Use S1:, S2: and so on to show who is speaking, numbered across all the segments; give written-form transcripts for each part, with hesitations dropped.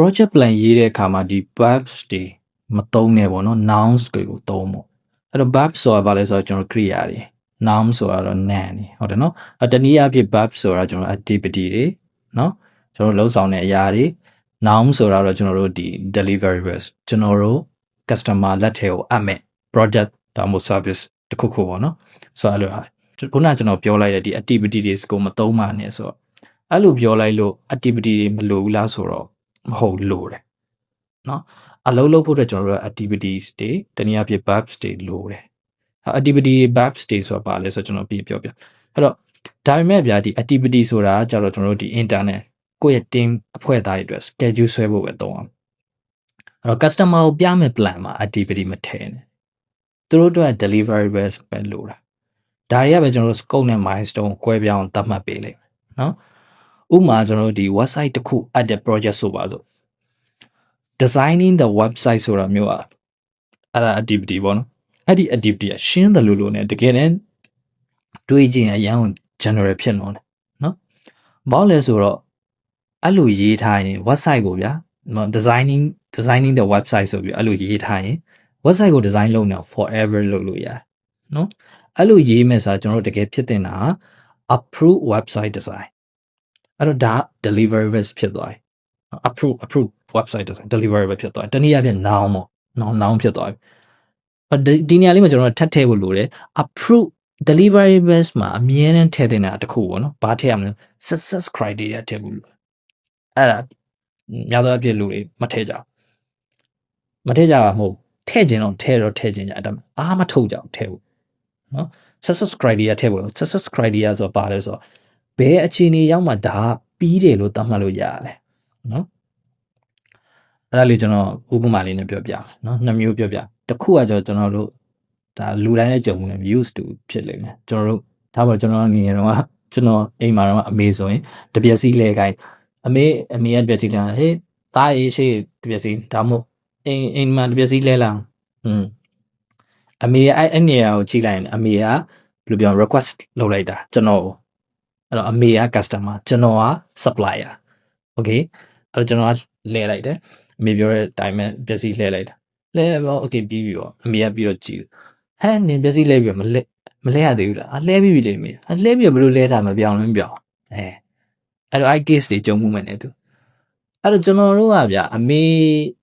S1: project plan ရေးတဲ့အခါမှာဒီ verbs တွေမသုံးနဲ့ပေါ့နော် nouns တွေကိုသုံးပေါ့အဲ့တော့ verb ဆိုတာဘာလဲဆိုတော့ကျွန်တော် create ရတယ် noun ဆိုတာတော့ noun နေဟုတ်တယ်နော်တနည်းအားဖြင့် verb ဆိုတာကျွန်တော် activity တွေနော်ကျွန်တော်လှုပ်ဆောင်တဲ့အရာတွေ noun ဆိုတာတော့ကျွန်တော်တို့ဒီ deliverables ကျွန်တော်တို့ customer လက်ထဲကိုအပ်မဲ့ project ဒါမှမဟုတ် service တစ်ခုခုပေါ့နော်ဆိုတော့အဲ့လိုခုနကကျွန်တော်ပြောလိုက်တဲ့ဒီ activity တွေကိုမသုံးပါနဲ့ဆိုတော့အဲ့လိုပြောလိုက်လို့ activity တွေမလိုဘူးလားဆိုတော့မဟုတ်လို့တယ်နော်အလုပ်လုပ်ဖို့အတွက်ကျွန်တော်တို့ activities တွေတနည်းအားဖြင့် verbs တွေလိုတယ် activity verbs တွေဆိုတာပါလဲဆိုတော့ကျွန်တော်ပြအဲ့တော့ဒါပေမဲ့ဗျာဒီ activity ဆိုတာကြတော့ကျွန်တော်တို့ဒီ internet ကိုယ့်ရဲ့ team အဖွဲ့သားတွေအတွက် schedule ဆွဲဖို့ပဲသုံးအောင်အဲ့တော့ customer ကိုပြမယ် plan မှာ activity မထည့်နဲ့သူတို့အတွက် deliverables ပဲလိုတာဒါတွေကပဲကျွန်တော်တို့ scope နဲ့ milestone ကို꿰ပြောင်းသတ်မှတ်ပေးလိမ့်မယ်နော်ဥပမာကျွန်တော်တို့ဒီ website တစ်ခု add တဲ့ project ဆိုပါစို့ designing the website ဆိုတာမျိုးอ่ะအဲ့ဒါ activity ပေါ့နော်အဲ့ဒီ activity ကရှင်းတယ်လို့နဲ့တကယ်တမ်းတွေးကြည့်ရင်အရင်က general ဖြစ်နေတယ်နော်ဘာလဲဆိုတော့အဲ့လိုရေးထားရင် website ကိုဗျာ designing the website ဆိုပြီးအဲ့လိုရေးထားရင် website ကို design လုပ်နေ forever လုပ်လို့ရတယ်နော်အဲ့လိုရေးမယ်ဆိုတော့ကျွန်တော်တို့တကယ်ဖြစ်တင်တာ approve website design အဲ့တော့ဒါ deliverables ဖြစ်သွားပြီ approve website design deliverable ဖြစ်သွားတယ်တနည်းအားဖြင့် noun ပေါ့ noun ဖြစ်သွားပြီဒီနေရာလေးမှာကျွန်တော်ထပ်ထည့်ဖို့လိုတယ် approve deliverables မှာအမြဲတမ်းထည့်တင်တာတစ်ခုပေါ့နော်ဘာထည့်ရမလဲ success criteria ထည့်ဖို့လိုအဲ့ဒါများသောအားဖြင့်လူတွေမထည့်ကြဘူးမဟုတ်ထည့်ခြင်းတော့ထည့်ခြင်းကြအဲ့ဒါအားမထုတ်ကြဘူးထည့်ဖို့နော် success criteria ထည့်ဖို့ success criteria ဆိုတာဘာလဲဆိုတော့ဘယ်အခြေအနေရောက်မှဒါပြီးတယ်လို့သတ်မှတ်လို့ရတယ်နော်အဲ့ဒါလေးကျွန်တော်ဥပမာလေးနဲ့ပြောပြနော်နှစ်မျိုးပြောပြတစ်ခုကကျွန်တော်တို့ဒါလူတိုင်းရဲ့ကြုံမှုနဲ့ used to ဖြစ်လိမ့်မယ်ကျွန်တော်တို့ဒါပေါ်ကျွန်တော်ငယ်ငယ်တော့ကျွန်တော်အိမ်မှာတော့အမေဆိုရင်တပြက်စီးလဲခိုင်းအမေကတပြက်စီးလဲဟေးတားရေးရှိတပြက်စီးဒါမှမဟုတ်အိမ်မှာတပြက်စီးလဲလာအမေအဲ့နေရာကိုကြည့်လိုက်ရင်အမေကဘယ်လိုပြော request လုပ်လိုက်တာကျွန်တော်အဲ့တော့အမေက customer ကျွန်တော်က supplier okay အဲ့တော့ကျွန်တော်ကလဲလိုက်တယ်အမေပြောတဲ့အတိုင်းပဲပစ္စည်းလှည့်လိုက်တာလှည့်တော့ okay ပြီးပြီပေါ့အမေကပြီးတော့ကြည့်ဟဲ့နင်ပစ္စည်းလှည့်ပြီးမလှည့်ရသေးဘူးလားလှည့်ပြီးပြီလေအမေလှည့်ပြီးဘယ်လိုလှည့်တာမပြောင်းလဲမပြောင်းအဲ့တော့ I case တွေကြုံမှုမယ်နဲ့သူအဲ့တော့ကျွန်တော်တို့ကဗျာအမေ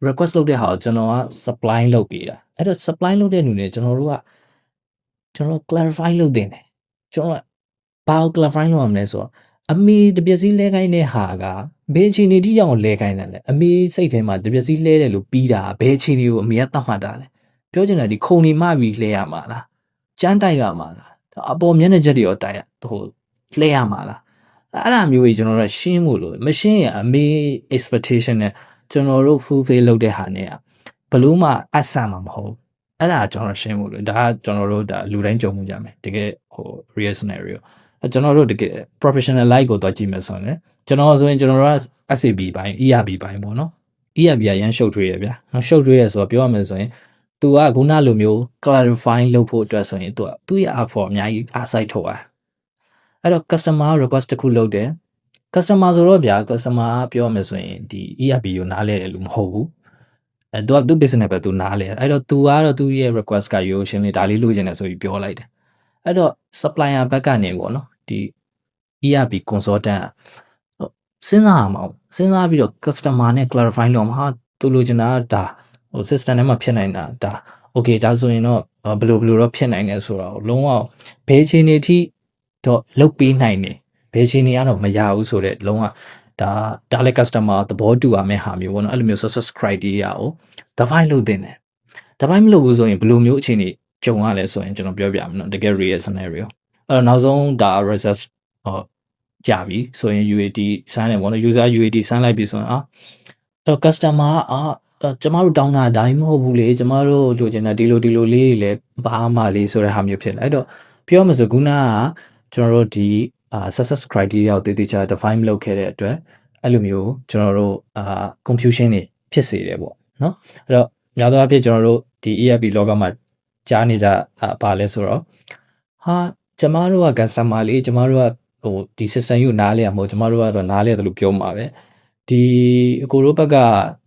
S1: request လုပ်တဲ့ဟာကိုကျွန်တော်က supply လုပ်ပေးတာအဲ့တော့ supply လုပ်တဲ့လူတွေကျွန်တော် clarify လုပ်တင်တယ်ကျွန်တော်ဘာကို clarify လုပ်ရမလဲဆိုတော့အမေတပြက်စီးလဲခိုင်းတဲ့ဟာကဘယ်အခြေအနေတိရောက်လဲခိုင်းတယ်လဲအမေစိတ်ထဲမှာတပြက်စီးလဲတယ်လို့ပြီးတာဘယ်အခြေအနေကိုအမေကသတ်မှတ်တာလဲပြောချင်တာဒီခုံနေမှပြီးလဲရမှာလားကြမ်းတိုက်ရမှာလားအပေါ်မျက်နှာချက်တွေရောတိုက်ရဟိုလဲရမှာလားအဲ့ဒါမျိုးကြီးကျွန်တော်တို့ရှင်းဖို့လို့မရှင်းရင်အမေ expectation နဲ့ကျွန်တော်တို့ fulfill လုပ်တဲ့ဟာနဲ့ဘလို့မှအဆန်မှာမဟုတ်အဲ့ဒါကျွန်တော်ရှင်းဖို့လို့ဒါကကျွန်တော်တို့ဒါလူတိုင်းကြုံမှုကြမယ်တကယ်ဟို real scenario ကျွန်တော်တို့တကယ် professional life ကိုတော့ကြည့်မယ်ဆိုရင်ကျွန်တော်ဆိုရင်ကျွန်တော်တို့က SAP ဘိုင်း ERP ဘိုင်းပေါ့နော် ERP ကရမ်းရှုပ်ထွေးရဗျာရှုပ်ထွေးရဆိုတော့ပြောရမယ်ဆိုရင် तू ကခုနလိုမျိုး clarify လုပ်ဖို့အတွက်ဆိုရင် तू ကသူ့ရဲ့ effort အများကြီးအားစိုက်ထုတ်อ่ะအဲ့တော့ customer request တစ်ခုလုပ်တယ် customer ဆိုတော့ဗျာ customer ပြောရမယ်ဆိုရင်ဒီ ERP ကိုနားလဲတယ်လို့မဟုတ်ဘူးသူကသူ့ business ပဲ तू နားလဲအဲ့တော့ तू ကတော့သူ့ရဲ့ request ကရိုးရှင်းလေးဒါလေးလိုချင်တယ်ဆိုပြီးပြောလိုက်တယ်အဲ့တော့ supplier ဘက်ကနေပေါ့နော်ဒီ ERP consultant စဉ်းစားအောင်စဉ်းစားပြီးတော့ customer နဲ့ clarify လုပ်မှာသူလိုချင်တာဒါဟို system ထဲမှာဖြစ်နိုင်တာဒါ okay ဒါဆိုရင်တော့ဘယ်လိုတော့ဖြစ်နိုင်တယ်ဆိုတော့လုံးဝဘယ်ချိန်နေထိတော့လုတ်ပေးနိုင်တယ်ဘယ်ချိန်နေကတော့မရဘူးဆိုတော့လုံးဝဒါလည်း customer သဘောတူရမယ့်ဟာမျိုးပေါ့နော်အဲ့လိုမျိုး success criteria ကို define လုပ်တင်တယ် define မလုပ်ဘူးဆိုရင်ဘယ်လိုမျိုးအခြေအနေကြုံရလဲဆိုရင်ကျွန်တော်ပြောပြမယ်နော်တကယ် real scenario အဲ့တော့နောက်ဆုံးဒါ result ကြပြီဆိုရင် UAT ဆိုင်းတယ်ပေါ့နော် user UAT ဆိုင်းလိုက်ပြီဆိုရင်အဲ့တော့ customer ကျမတို့တောင်းတာဒါမှမဟုတ်ဘူးလေကျမတို့လိုချင်တာဒီလိုလေးတွေလည်းဘာမှလေးဆိုတဲ့ဟာမျိုးဖြစ်လာအဲ့တော့ပြောမှဆိုခုနကကျွန်တော်တို့ဒီsuccess criteria ကိုတည်တည်ချာ define လုပ်ခဲ့တဲ့အတွက်အဲ့လိုမျိုးကျွန်တော်တို့confusion တွေဖြစ်စေတယ်ပေါ့နော်အဲ့တော့များသောအားဖြင့်ကျွန်တော်တို့ဒီ ERP လောကမှာကြားနေကြပါလဲဆိုတော့ဟာကျမတို့က customer လေးကျမတို့ကဟိုဒီ system ကိုနားလဲရမဟုတ်ကျမတို့ကတော့နားလဲတယ်လို့ပြောမှာပဲ ဒီအကိုတို့ဘက်က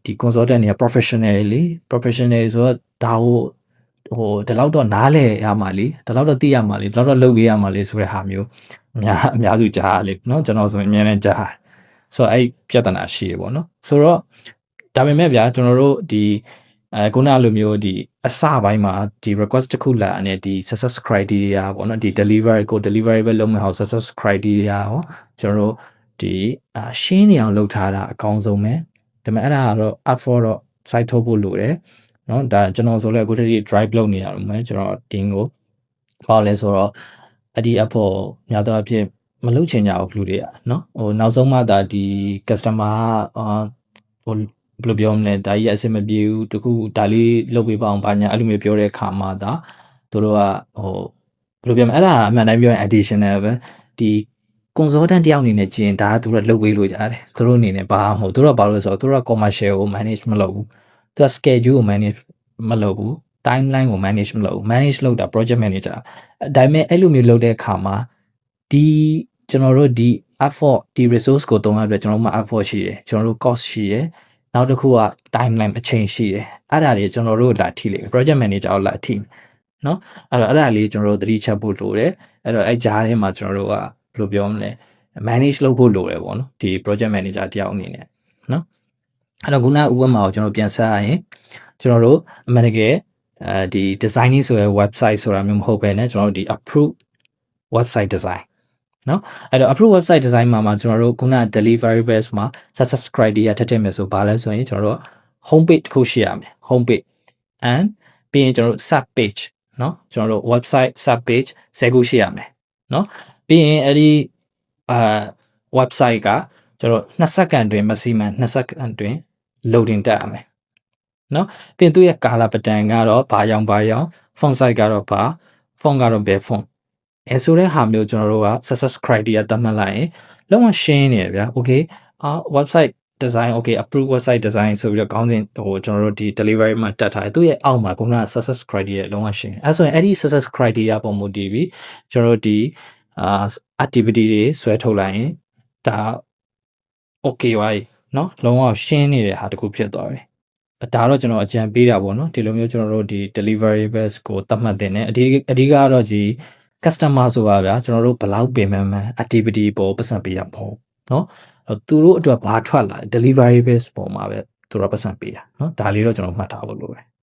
S1: ဒီ consultant တွေက professional လေ professional ဆိုတော့ဒါကိုဒီလောက်တော့နားလဲရမှာလေဒီလောက်တော့သိရမှာလေဒီလောက်တော့လုပ်ပေးရမှာလေဆိုတဲ့ဟာမျိုးအများစုကြားရလေเนาะကျွန်တော်ဆိုရင်အများနဲ့ကြားဆိုတော့အဲ့ပြဿနာရှိရပေါ့နော်ဆိုတော့ဒါပေမဲ့ဗျာကျွန်တော်တို့ဒီခုနလိုမျိုးဒီအစပိုင်းမှာဒီ request တစ်ခုလာအနေဒီ success criteria ပေါ့နော်ဒီ deliverable လုပ်မဲ့ဟော success criteria ဟောကျွန်တော်တို့ဒီရှင်းနေအောင်လုပ်ထားတာအကောင်းဆုံးပဲဒါပေမဲ့အဲ့ဒါကတော့ up for တော့ site ထုတ်ဖို့လိုတယ်เนาะဒါကျွန်တော်ဆိုလဲအခုတည်း drive လုပ်နေရတော့မယ်ကျွန်တော် team ကိုပေါ့လဲဆိုတော့အဲ့ဒီ app ဖို့များတော့အဖြစ်မလုပ်ချင်ကြဘူးလူတွေကเนาะဟိုနောက်ဆုံးမှဒါဒီ customer ဟိုဘယ်လိုပြောမလဲဒါကြီးအဆင်မပြေဘူးတခုဒါလေးလုပ်ပေးပါအောင်ဘာညာအဲ့လိုမျိုးပြောတဲ့ခါမှဒါတို့ကဟိုဘယ်လိုပြောမလဲအဲ့ဒါအမှန်တိုင်းပြောရင် additional ပဲဒီ consultant တယောက်အနေနဲ့ကျင်ဒါကသူတို့လုပ်ပေးလို့ရတယ်သူတို့အနေနဲ့ဘာမှမဟုတ်သူတို့ကဘာလို့လဲဆိုတော့သူတို့က commercial ကို manage မလုပ်ဘူးသူက schedule ကို manage မလုပ်ဘူး timeline ကို manage မလုပ်ဘူး manage လုပ်တာ project manager ဒါပေမဲ့အဲ့လိုမျိုးလုပ်တဲ့အခါမှာဒီကျွန်တော်တို့ဒီ effort ဒီ resource ကိုတုံးရအတွက်ကျွန်တော်တို့မှာ effort ရှိတယ်ကျွန်တော်တို့ cost ရှိတယ်နောက်တစ်ခုက timeline အချိန်ရှိတယ်အဲ့ဒါတွေကျွန်တော်တို့လာထိလိမ့်မယ် project manager ကိုလာထိเนาะအဲ့ဒါလေးကျွန်တော်တို့သတိချက်ဖို့လိုတယ်အဲ့တော့အဲ့ကြားထဲမှာကျွန်တော်တို့ကဘယ်လိုပြောမလဲ manage လုပ်ဖို့လိုတယ်ပေါ့နော်ဒီ project manager တယောက်အနေနဲ့เนาะအဲ့တော့ခုနဥပမာကိုကျွန်တော်ပြန်ဆက်ရရင်ကျွန်တော်တို့အမှန်တကယ်ဒီ designing ဆိုတဲ့ website ဆိုတာမျိုးမဟုတ်ဘဲねကျွန်တော်တို့ဒီ approve website design เนาะအဲ့တော့ approve website design မှာကျွန်တော်တို့ခုန deliverables မှာ success criteria ထည့်မယ်ဆိုဘာလဲဆိုရင်ကျွန်တော်တို့ home page တစ်ခုရှိရမယ် home page and ပြီးရင်ကျွန်တော်တို့ sub page เนาะကျွန်တော်တို့ website sub page 10ခုရှိရမယ်เนาะပြီးရင်အဲ့ဒီwebsite ကကျွန်တော်2စက္ကန့်တွင် maximum 2စက္ကန့်တွင် loading တက်ရမယ်เนาะပြီးရင်သူ့ရဲ့ color pattern ကတော့ဘာရောင် font size ကတော့ဘာ font ကတော့ဘယ် font ဆိုတဲ့ဟာမျိုးကျွန်တော်တို့က success criteria သတ်မှတ်လိုက်ရင်လုံးဝရှင်းနေတယ်ဗျာ okay website design okay approve website design ဆိုပြီးတော့ကောင်းစဉ်ဟိုကျွန်တော်တို့ဒီ delivery မှာတက်ထားတယ်သူရဲ့အောက်မှာခုနက success criteria လုံးဝရှင်းအဲဆိုရင်အဲ့ဒီ success criteria ပုံမူတည်ပြီးကျွန်တော်တို့ဒီactivity တွေဆွဲထုတ်လိုက်ရင်ဒါ okay ပါเนาะလုံးဝရှင်းနေတဲ့ဟာတခုဖြစ်သွားပြီဒါတော့ကျွန်တော်အကြံပေးတာပေါ့နော်ဒီလိုမျိုးကျွန်တော်တို့ဒီ deliverables ကိုသတ်မှတ်တင်တယ်အဓိကကတော့ဒီ customer ဆိုတာဗျာကျွန်တော်တို့ဘယ်လောက်ပင်မှန် activity ပေါ်ပတ်စံပေးရပေါ့နော်သူတို့အတွက်ဘာထွက်လာ deliverables ပေါ်မှာပဲသူတို့ပတ်စံပေးတာနော်ဒါလေးတော့ကျွန်တော်မှတ်ထားဖို့လိုတယ်